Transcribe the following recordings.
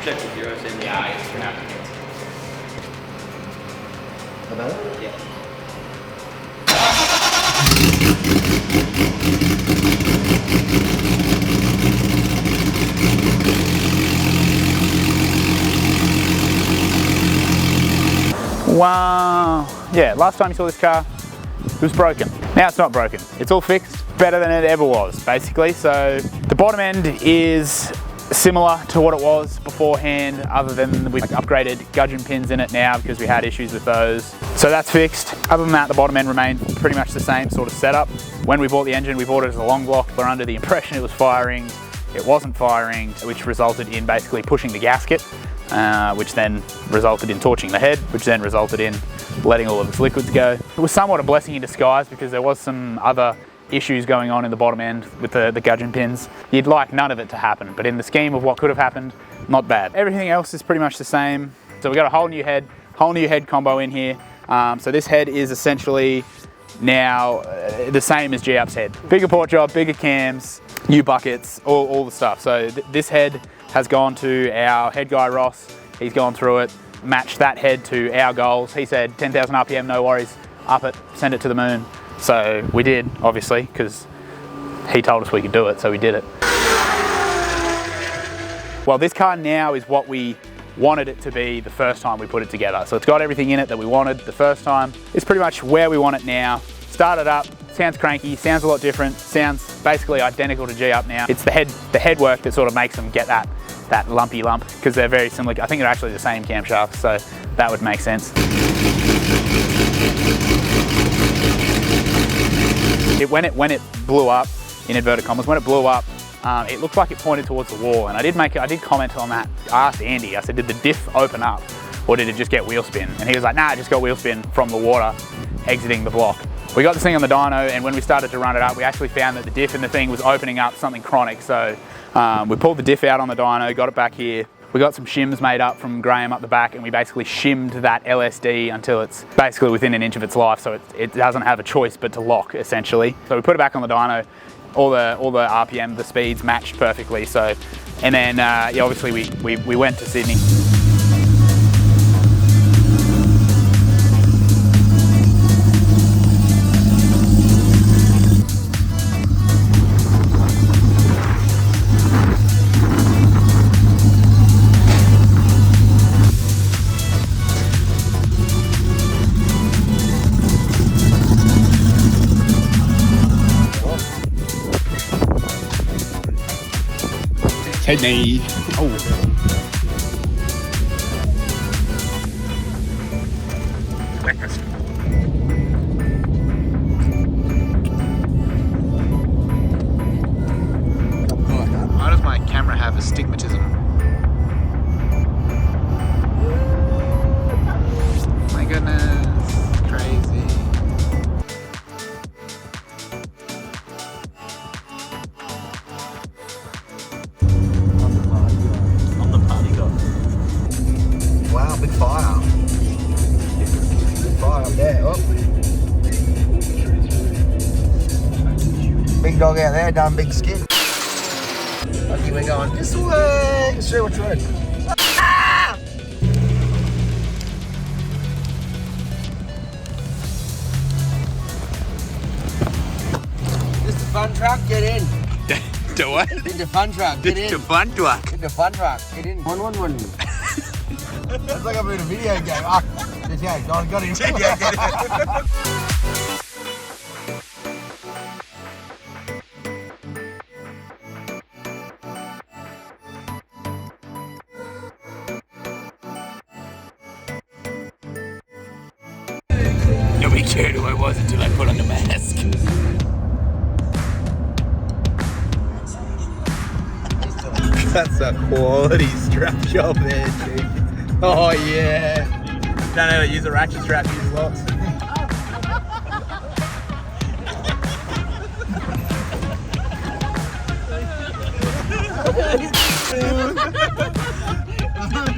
check with your send. Yeah, I just have to. About it? Yeah. Wow. Yeah, last time you saw this car, it was broken. Now it's not broken. It's all fixed, better than it ever was, basically. So the bottom end is similar to what it was beforehand, other than we've upgraded gudgeon pins in it now because we had issues with those. So that's fixed. Other than that, the bottom end remained pretty much the same sort of setup. When we bought the engine, we bought it as a long block. We're under the impression it was firing. It wasn't firing, which resulted in basically pushing the gasket, which then resulted in torching the head, which then resulted in letting all of its liquids go. It was somewhat a blessing in disguise because there was some other issues going on in the bottom end with the gudgeon pins. You'd like none of it to happen, but in the scheme of what could have happened, not bad. Everything else is pretty much the same. So we got a whole new head combo in here. So this head is essentially now the same as G-Up's head. Bigger port job, bigger cams, new buckets, all the stuff. So this head has gone to our head guy Ross. He's gone through it, matched that head to our goals. He said 10,000 RPM, no worries, up it, send it to the moon. So we did, obviously, because he told us we could do it, so we did it. Well, this car now is what we wanted it to be the first time we put it together. So it's got everything in it that we wanted the first time. It's pretty much where we want it now. Started up, sounds cranky, sounds a lot different, sounds basically identical to G-Up now. It's the head work that sort of makes them get that lumpy lump, because they're very similar. I think they're actually the same camshaft, so that would make sense. When it blew up, in inverted commas, when it blew up, it looked like it pointed towards the wall, and I did comment on that. I asked Andy, I said, did the diff open up, or did it just get wheel spin? And he was like, nah, it just got wheel spin from the water exiting the block. We got this thing on the dyno, and when we started to run it up, we actually found that the diff in the thing was opening up something chronic. So we pulled the diff out on the dyno, got it back here. We got some shims made up from Graham up the back, and we basically shimmed that LSD until it's basically within an inch of its life, so it doesn't have a choice but to lock, essentially. So we put it back on the dyno, all the RPM, the speeds matched perfectly. So, and then yeah, obviously we went to Sydney. Sydney. Oh. Breakfast. Why does my camera have astigmatism? My goodness, crazy. Wow, big fire. Big fire up there. Oh. Big dog out there, done big skin. Okay, we're going this way. Let's see what's right. Ah! This is the fun truck, get in. Do what? In the fun truck, get in. The fun truck. In the fun truck, get in. 111. That's like I'm in a video game. Ah, yeah, got in. Nobody cared who I was until I put on the mask. That's a quality strap job there, Chief. Oh yeah. Don't know how to use a ratchet strap, use locks.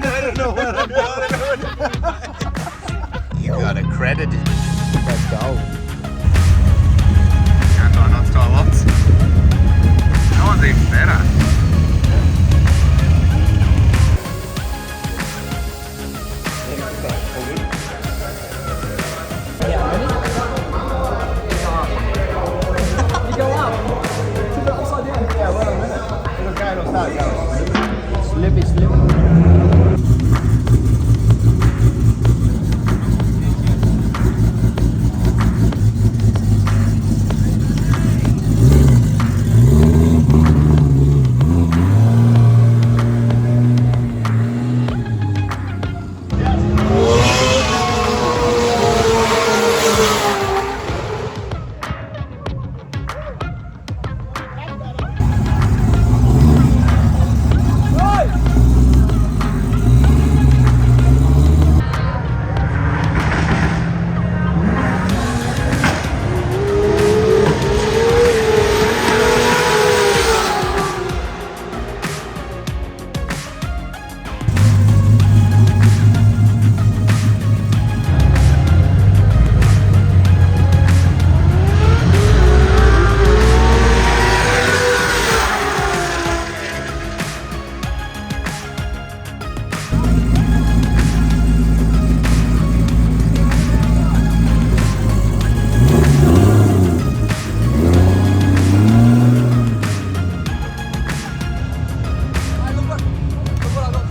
I don't know what I'm doing. You got accredited. Let's go. Can't die, not style locks. That one's even better. Slippy, slippy.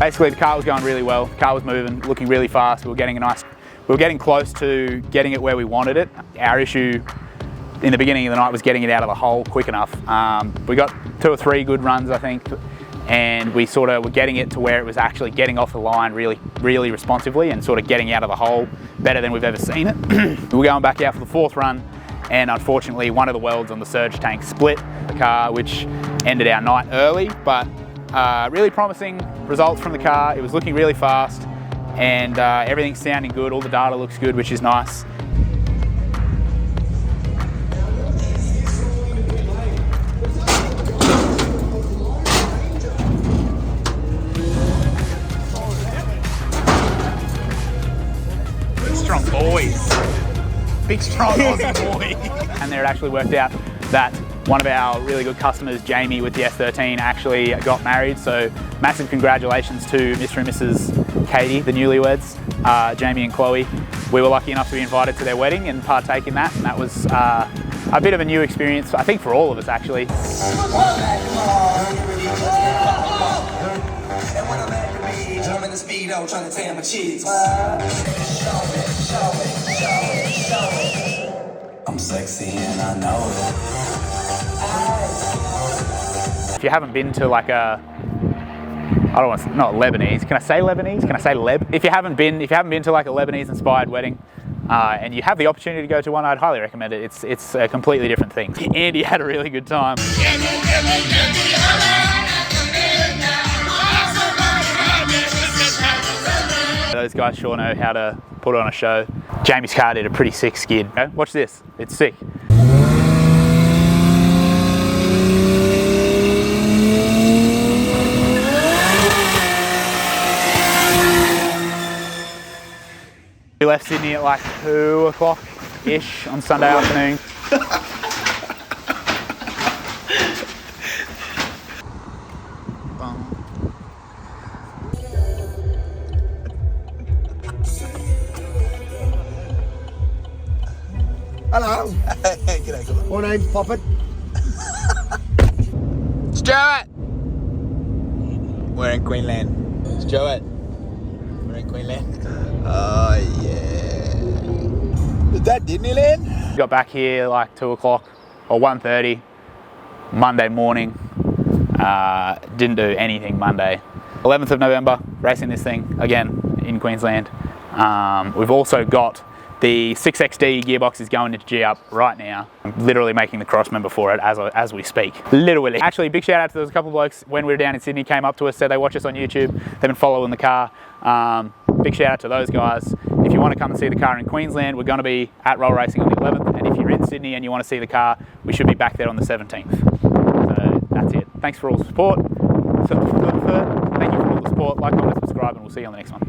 Basically, the car was going really well. The car was moving, looking really fast. We were getting close to getting it where we wanted it. Our issue in the beginning of the night was getting it out of the hole quick enough. We got 2 or 3 good runs, I think, and we sort of were getting it to where it was actually getting off the line really responsively and sort of getting out of the hole better than we've ever seen it. We were going back out for the 4th run, and unfortunately one of the welds on the surge tank split the car, which ended our night early, but really promising results from the car. It was looking really fast, and everything's sounding good. All the data looks good, which is nice. Strong boys. Big strong Aussie boy. And there it actually worked out that one of our really good customers, Jamie with the S13, actually got married. So massive congratulations to Mr. and Mrs. Katie, the newlyweds, Jamie and Chloe. We were lucky enough to be invited to their wedding and partake in that. And that was a bit of a new experience, I think, for all of us actually. I'm sexy and I know it. If you haven't been to like a, I don't want to, not Lebanese, can I say Lebanese? Can I say Leb? If you haven't been to like a Lebanese inspired wedding, and you have the opportunity to go to one, I'd highly recommend it. It's a completely different thing. Andy had a really good time. Those guys sure know how to put on a show. Jamie's car did a pretty sick skid. Watch this, it's sick. We left Sydney at like 2 o'clock-ish on Sunday afternoon. Hello. G'day, My name's Poppet. Stuart! We're in Queensland. Stuart, we're in Queensland. Oh yeah. Is that Disneyland? Got back here like 2 o'clock or 1:30 Monday morning. Didn't do anything Monday. 11th of November, racing this thing again in Queensland. We've also got the 6XD gearbox is going into G-Up right now. I'm literally making the cross member for it as we speak. Literally. Actually, big shout out to those couple of blokes when we were down in Sydney, came up to us, said they watch us on YouTube. They've been following the car. Big shout out to those guys. If you want to come and see the car in Queensland, we're going to be at Roll Racing on the 11th. And if you're in Sydney and you want to see the car, we should be back there on the 17th. So that's it. Thanks for all the support. Thank you for all the support. Like, comment, subscribe, and we'll see you on the next one.